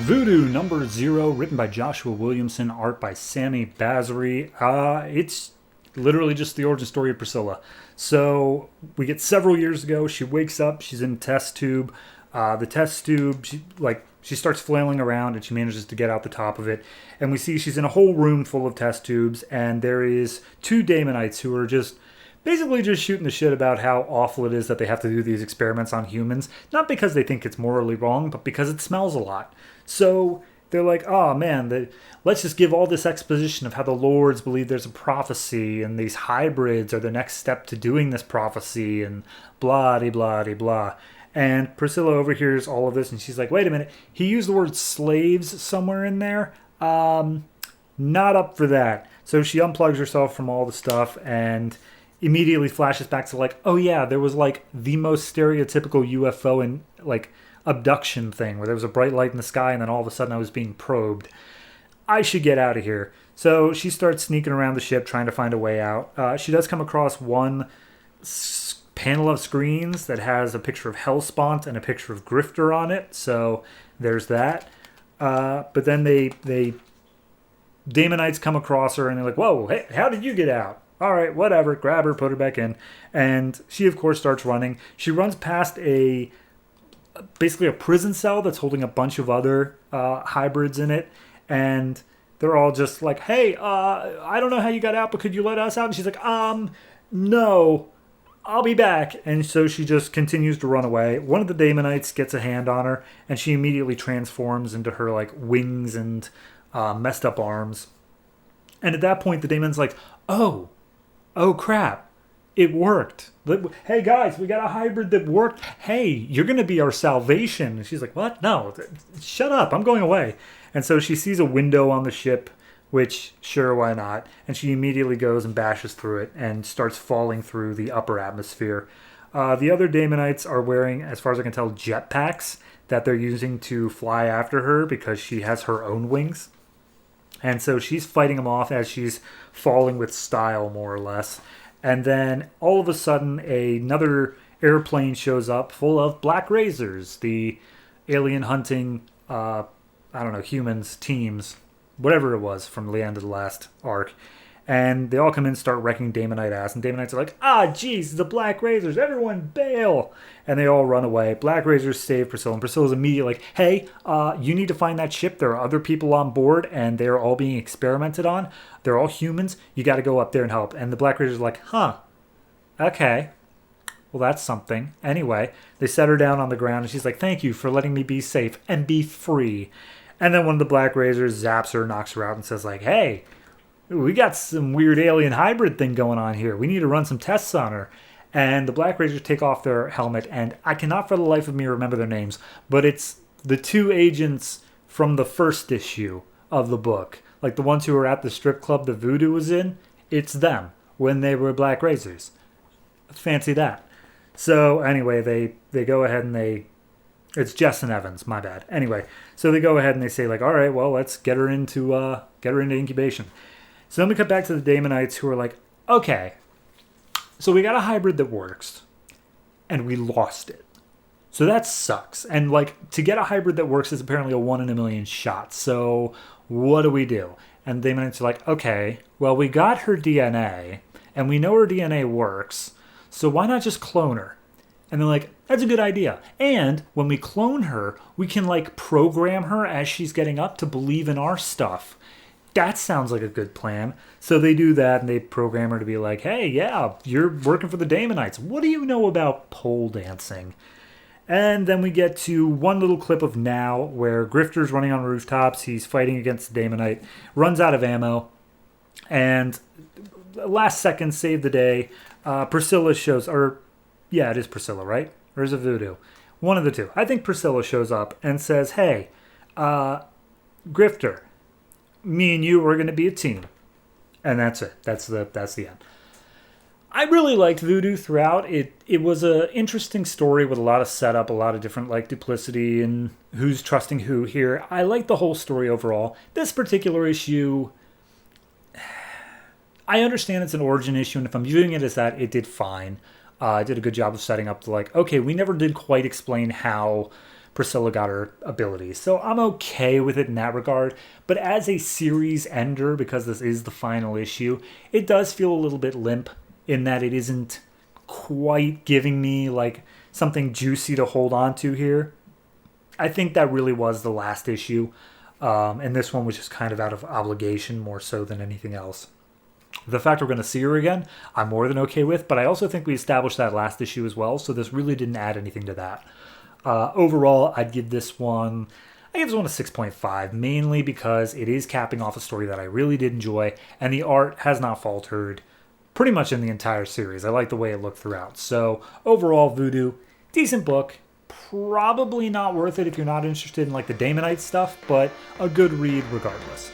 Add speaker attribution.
Speaker 1: Voodoo number 0, written by Joshua Williamson, art by Sammy Basri. It's literally just the origin story of Priscilla. So we get several years ago. She wakes up. She's in a test tube. The test tube, she starts flailing around and she manages to get out the top of it. And we see she's in a whole room full of test tubes, and there is two Damonites who are just basically just shooting the shit about how awful it is that they have to do these experiments on humans. Not because they think it's morally wrong, but because it smells a lot. So they're like, oh man, let's just give all this exposition of how the lords believe there's a prophecy and these hybrids are the next step to doing this prophecy and blah de blah de blah. And Priscilla overhears all of this and she's like, wait a minute, he used the word slaves somewhere in there. Not up for that. So she unplugs herself from all the stuff and immediately flashes back to like, oh yeah, there was like the most stereotypical UFO and like abduction thing where there was a bright light in the sky and then all of a sudden I was being probed. I should get out of here. So she starts sneaking around the ship trying to find a way out. She does come across one panel of screens that has a picture of Hellspawn and a picture of Grifter on it. So there's that. But then they Damonites come across her and they're like, whoa, hey, how did you get out? All right, whatever. Grab her, put her back in. And she, of course, starts running. She runs past basically a prison cell that's holding a bunch of other hybrids in it. And they're all just like, hey, I don't know how you got out, but could you let us out? And she's like, no, I'll be back. And so she just continues to run away. One of the Damonites gets a hand on her, and she immediately transforms into her like wings and messed up arms. And at that point, the Daemon's like, oh crap, it worked. Hey guys, we got a hybrid that worked. Hey, you're going to be our salvation. And she's like, what? No, shut up. I'm going away. And so she sees a window on the ship, which, sure, why not? And she immediately goes and bashes through it and starts falling through the upper atmosphere. The other Daemonites are wearing, as far as I can tell, jetpacks that they're using to fly after her because she has her own wings. And so she's fighting them off as she's falling with style, more or less. And then all of a sudden, another airplane shows up full of black razors, the alien hunting, humans, teams, whatever it was from the end of the last arc. And they all come in and start wrecking Daemonite ass. And Daemonites are like, jeez, the Black Razors, everyone bail. And they all run away. Black Razors save Priscilla. And Priscilla's immediately like, hey, you need to find that ship. There are other people on board, and they're all being experimented on. They're all humans. You got to go up there and help. And the Black Razors are like, okay. Well, that's something. Anyway, they set her down on the ground, and she's like, thank you for letting me be safe and be free. And then one of the Black Razors zaps her, knocks her out, and says like, hey, we got some weird alien hybrid thing going on here. We need to run some tests on her. And the Black Razors take off their helmet, and I cannot for the life of me remember their names, but it's the two agents from the first issue of the book. Like the ones who were at the strip club the Voodoo was in. It's them when they were Black Razors. Fancy that. So anyway, they go ahead and it's Jess and Evans, my bad. Anyway, so they go ahead and they say like, all right, well, let's get her into incubation. So then we cut back to the Daemonites who are like, okay, so we got a hybrid that works, and we lost it. So that sucks. And like, to get a hybrid that works is apparently a 1 in a million shot. So what do we do? And the Daemonites are like, okay, well, we got her DNA, and we know her DNA works, so why not just clone her? And they're like, that's a good idea. And when we clone her, we can like program her as she's getting up to believe in our stuff. That sounds like a good plan. So they do that, and they program her to be like, hey, yeah, you're working for the Daemonites. What do you know about pole dancing? And then we get to one little clip of now where Grifter's running on rooftops. He's fighting against the Daemonite, runs out of ammo, and last second, save the day. Priscilla shows, it is Priscilla, right? Or is it Voodoo? One of the two. I think Priscilla shows up and says, hey, Grifter, me and you are going to be a team. And that's it. That's the end. I really liked Voodoo throughout. It was an interesting story with a lot of setup, a lot of different like duplicity and who's trusting who here. I liked the whole story overall. This particular issue, I understand it's an origin issue, and if I'm viewing it as that, it did fine. It did a good job of setting up the like, okay, we never did quite explain how Priscilla got her abilities. So I'm okay with it in that regard. But as a series ender, because this is the final issue, it does feel a little bit limp in that it isn't quite giving me like something juicy to hold on to here. I think that really was the last issue. And this one was just kind of out of obligation more so than anything else. The fact we're going to see her again, I'm more than okay with, but I also think we established that last issue as well, so this really didn't add anything to that. Overall, I'd give this one a 6.5, mainly because it is capping off a story that I really did enjoy, and the art has not faltered pretty much in the entire series. I like the way it looked throughout. So overall, Voodoo, decent book. Probably not worth it if you're not interested in like the Damonite stuff, but a good read regardless.